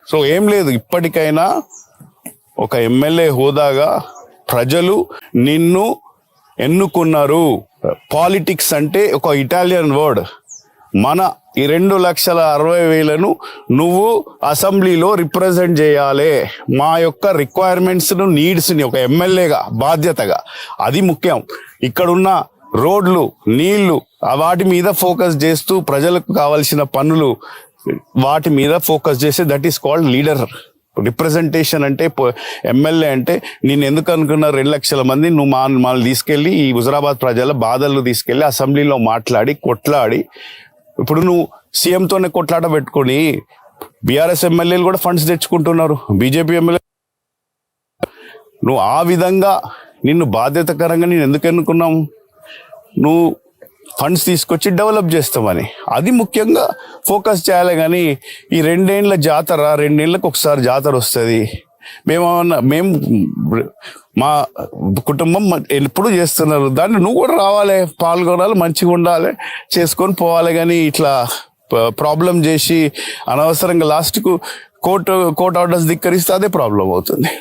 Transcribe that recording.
So ఏం లేదు, ఇప్పటికైనా ఒక ఎమ్మెల్యే హోదాగా ప్రజలు నిన్ను ఎన్నుకున్నారు. పాలిటిక్స్ అంటే ఒక ఇటాలియన్ వర్డ్. మన ఈ 2,60,000 నువ్వు అసెంబ్లీలో రిప్రజెంట్ చేయాలి. మా యొక్క రిక్వైర్మెంట్స్ను, నీడ్స్ని ఒక ఎమ్మెల్యేగా బాధ్యతగా, అది ముఖ్యం. ఇక్కడున్న రోడ్లు, నీళ్లు, వాటి మీద ఫోకస్ చేస్తూ ప్రజలకు కావాల్సిన పనులు వాటి మీద ఫోకస్ చేస్తే that is called leader. Representation అంటే ఎమ్మెల్యే అంటే నేను ఎందుకు అనుకున్నా 2 లక్షల మంది నువ్వు మమ్మల్ని తీసుకెళ్ళి ఈ హుజరాబాద్ ప్రజల బాధలు తీసుకెళ్ళి అసెంబ్లీలో మాట్లాడి కొట్లాడి, ఇప్పుడు నువ్వు సీఎంతోనే కొట్లాట పెట్టుకొని బీఆర్ఎస్ ఎమ్మెల్యేలు కూడా ఫండ్స్ తెచ్చుకుంటున్నారు, బీజేపీ ఎమ్మెల్యే. నువ్వు ఆ విధంగా నిన్ను బాధ్యతకరంగా నేను ఎందుకు ఎన్నుకున్నాం, నువ్వు ఫండ్స్ తీసుకొచ్చి డెవలప్ చేస్తామని. అది ముఖ్యంగా ఫోకస్ చేయాలి. కానీ ఈ 2 ఏళ్ల జాతర, 2 ఏళ్ళకి ఒకసారి జాతర వస్తుంది. మేము మా కుటుంబం ఎప్పుడు చేస్తున్నారు, దాన్ని నువ్వు కూడా రావాలి, పాల్గొనాలి, మంచిగా ఉండాలి, చేసుకొని పోవాలి. కానీ ఇట్లా ప్రాబ్లం చేసి అనవసరంగా లాస్ట్కు కోర్టు ఆర్డర్స్ ధిక్కరిస్తే అదే ప్రాబ్లం అవుతుంది.